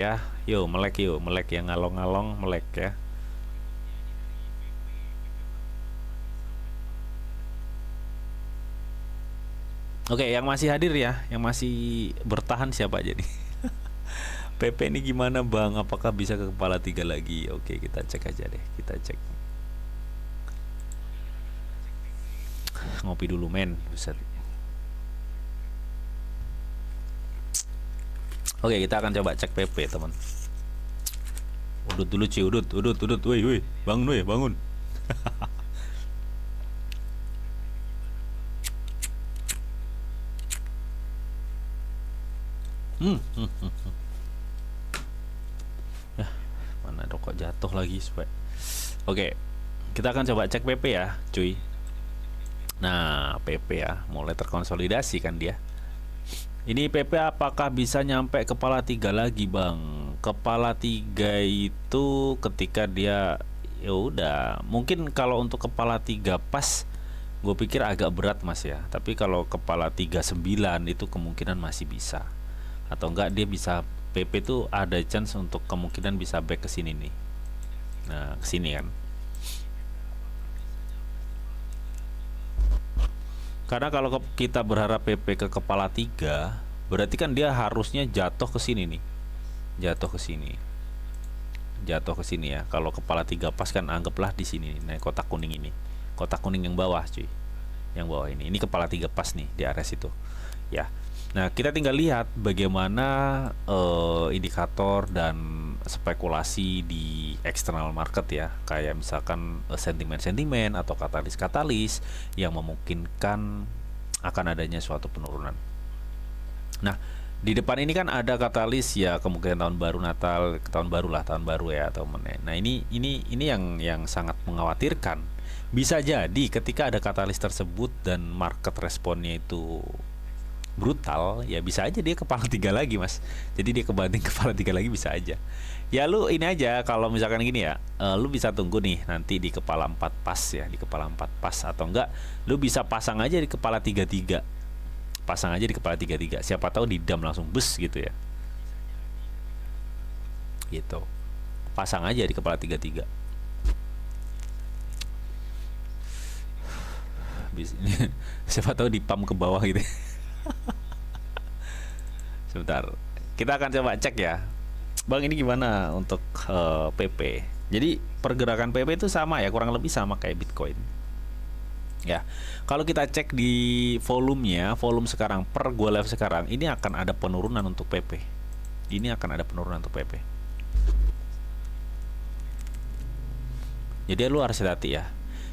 Ya, yuk, melek yang ngalong-ngalong melek ya. Oke, yang masih hadir ya, yang masih bertahan siapa aja nih? PP ini gimana bang? Apakah bisa ke kepala tiga lagi? Oke, kita cek aja deh, kita cek. Ngopi dulu men, buset. Oke, kita akan coba cek PP teman. Udut dulu cuy, udut, woi, bangun woi, bangun. Ya, mana rokok jatuh lagi supaya. Oke, kita akan coba cek PP ya, cuy. Nah, PP ya, mulai terkonsolidasi kan dia. Ini PP apakah bisa nyampe kepala tiga lagi, Bang? Kepala tiga itu ketika dia ya udah, mungkin kalau untuk kepala tiga pas gue pikir agak berat Mas ya. Tapi kalau kepala 39 itu kemungkinan masih bisa. Atau enggak dia bisa PP tuh ada chance untuk kemungkinan bisa back ke sini nih. Nah, ke sini kan. Karena kalau kita berharap PP ke kepala tiga, berarti kan dia harusnya jatuh ke sini nih. Jatuh ke sini. Jatuh ke sini ya. Kalau kepala tiga pas kan anggaplah di sini nih, nah, kotak kuning ini. Kotak kuning yang bawah, cuy. Yang bawah ini. Ini kepala tiga pas nih di area situ. Ya. Nah, kita tinggal lihat bagaimana indikator dan spekulasi di external market ya, kayak misalkan sentimen-sentimen atau katalis-katalis yang memungkinkan akan adanya suatu penurunan. Nah, di depan ini kan ada katalis ya, kemungkinan tahun baru Natal, tahun baru lah, tahun baru ya atau mana. Nah, ini yang sangat mengkhawatirkan. Bisa jadi ketika ada katalis tersebut dan market responnya itu brutal, ya bisa aja dia kepala tiga lagi mas. Jadi dia kebanting kepala tiga lagi bisa aja. Ya lu ini aja, kalau misalkan gini ya, lu bisa tunggu nih nanti di kepala 4 pas ya, di kepala 4 pas, atau enggak lu bisa pasang aja di kepala tiga tiga, pasang aja di kepala tiga tiga, siapa tahu di dam langsung bus gitu ya, gitu. Pasang aja di kepala tiga tiga. Siapa tahu di pam ke bawah gitu. Sebentar, kita akan coba cek ya. Bang, ini gimana untuk PP? Jadi pergerakan PP itu sama ya, kurang lebih sama kayak Bitcoin. Ya, kalau kita cek di volumenya, volume sekarang per gua live sekarang, ini akan ada penurunan untuk PP. Ini akan ada penurunan untuk PP. Jadi lu harus hati-hati ya.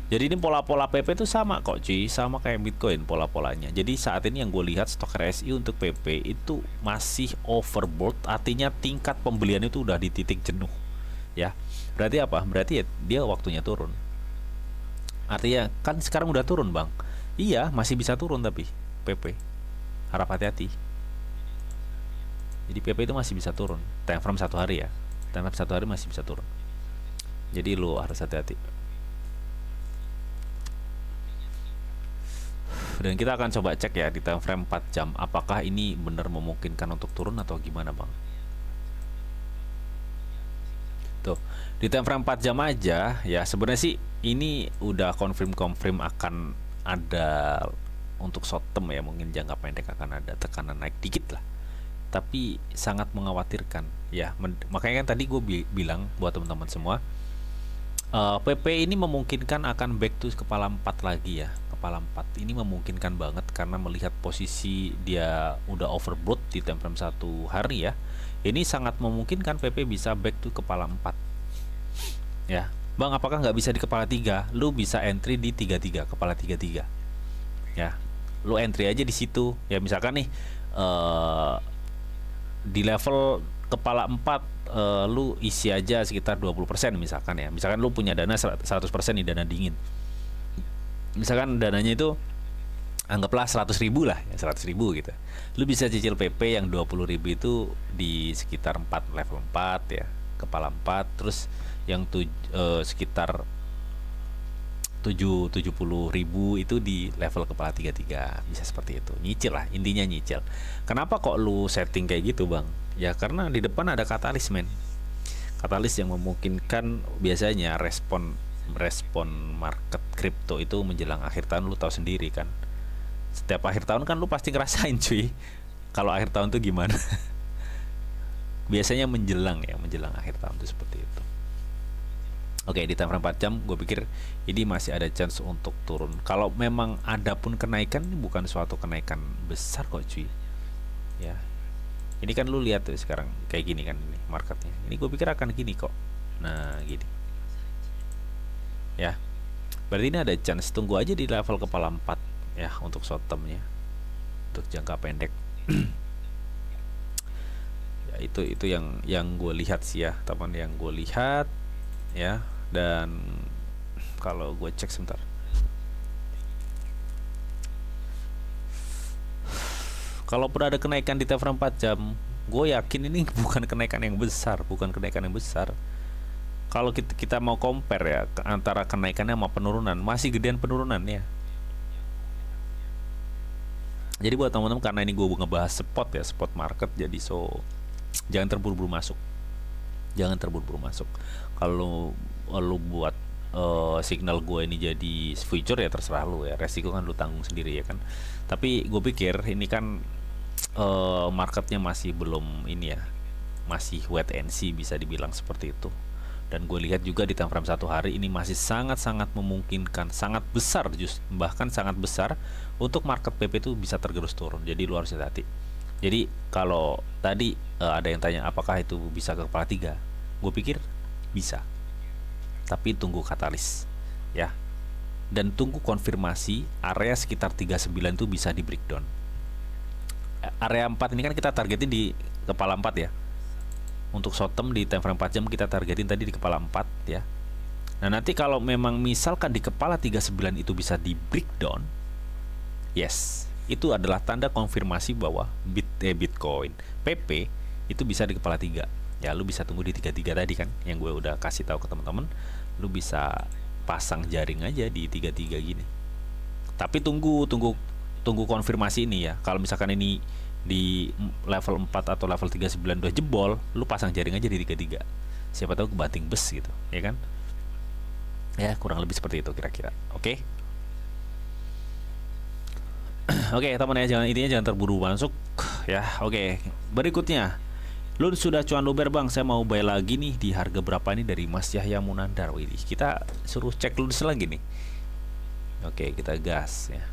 Jadi ini pola-pola PP itu sama kok cuy, sama kayak Bitcoin pola-polanya. Jadi saat ini yang gue lihat stok RSI untuk PP itu masih overbought, artinya tingkat pembelian itu udah di titik jenuh. Ya, berarti apa? Berarti ya dia waktunya turun. Artinya kan sekarang udah turun bang. Iya, masih bisa turun tapi PP. Harap hati-hati. Jadi PP itu masih bisa turun. Time frame 1 hari ya. Time frame 1 hari masih bisa turun. Jadi lo harus hati-hati. Dan kita akan coba cek ya di time frame 4 jam apakah ini benar memungkinkan untuk turun atau gimana bang. Tuh, di time frame 4 jam aja ya, sebenarnya sih ini udah confirm akan ada untuk short term ya, mungkin jangka pendek akan ada tekanan naik dikit lah, tapi sangat mengkhawatirkan ya. Makanya kan tadi gue bilang buat teman-teman semua, PP ini memungkinkan akan back to kepala 4 lagi ya. Kepala 4 ini memungkinkan banget karena melihat posisi dia udah overbought di time frame 1 hari ya. Ini sangat memungkinkan PP bisa back to kepala 4 ya. Bang, apakah nggak bisa di kepala 3? Lu bisa entry di 33, kepala 33 ya. Lu entry aja di situ ya, misalkan nih di level kepala 4, lu isi aja sekitar 20% misalkan ya. Misalkan lu punya dana 100% nih, dana dingin. Misalkan dananya itu anggaplah 100.000 lah ya, 100.000 gitu. Lu bisa cicil PP yang 20.000 itu di sekitar 4, level 4 ya, kepala 4. Terus yang sekitar 70.000 itu di level kepala 33, bisa seperti itu. Nyicil lah, intinya nyicil. Kenapa kok lu setting kayak gitu, Bang? Ya karena di depan ada katalis, men. Katalis yang memungkinkan biasanya respon market kripto itu menjelang akhir tahun. Lu tahu sendiri kan. Setiap akhir tahun kan lu pasti ngerasain, cuy. Kalau akhir tahun tuh gimana? Biasanya menjelang akhir tahun tuh seperti itu. Oke, di time frame 4 jam gue pikir ini masih ada chance untuk turun. Kalau memang ada pun kenaikan, ini bukan suatu kenaikan besar kok, cuy. Ya. Ini kan lu lihat tuh sekarang kayak gini kan ini marketnya. Ini gue pikir akan gini kok. Nah, gini. Ya. Berarti ini ada chance, tunggu aja di level kepala 4 ya untuk short termnya. Untuk jangka pendek. Ya, itu yang gue lihat sih ya, teman, yang gue lihat ya. Dan kalau gue cek sebentar, kalaupun ada kenaikan di time frame 4 jam, gue yakin ini bukan kenaikan yang besar. Kalau kita mau compare ya antara kenaikannya sama penurunan, masih gedean penurunan ya. Jadi buat teman-teman, karena ini gue ngebahas spot market, jadi jangan terburu-buru masuk. Kalau lu buat signal gue ini jadi future ya terserah lu ya, resiko kan lu tanggung sendiri ya kan. Tapi gue pikir ini kan marketnya masih belum ini ya, masih wait and see, bisa dibilang seperti itu. Dan gue lihat juga di time frame 1 hari ini masih sangat-sangat memungkinkan, sangat besar bahkan sangat besar untuk market PP itu bisa tergerus turun. Jadi lu harus hati-hati. Jadi kalau tadi ada yang tanya apakah itu bisa ke kepala 3, gue pikir bisa, tapi tunggu katalis ya, dan tunggu konfirmasi area sekitar 39 itu bisa di breakdown. Area 4 ini kan kita targetin di kepala 4 ya. Untuk short term di time frame 4 jam kita targetin tadi di kepala 4 ya. Nah, nanti kalau memang misalkan di kepala 39 itu bisa di breakdown, yes, itu adalah tanda konfirmasi bahwa Bitcoin PP itu bisa di kepala 3. Ya, lu bisa tunggu di 33 tadi kan, yang gue udah kasih tahu ke teman-teman. Lu bisa pasang jaring aja di 33 gini. Tapi tunggu konfirmasi ini ya. Kalau misalkan ini di level 4 atau level 39 udah jebol, lu pasang jaring aja di 33. Siapa tahu kebanting bus gitu, ya kan? Ya, kurang lebih seperti itu kira-kira. Oke. Oke, teman ya, jangan terburu masuk ya. Oke. Berikutnya, lu sudah cuan luber, Bang, saya mau buy lagi nih di harga berapa nih dari Mas Yahya Munandar. Wih, kita suruh cek dulu lagi nih. Oke, kita gas ya.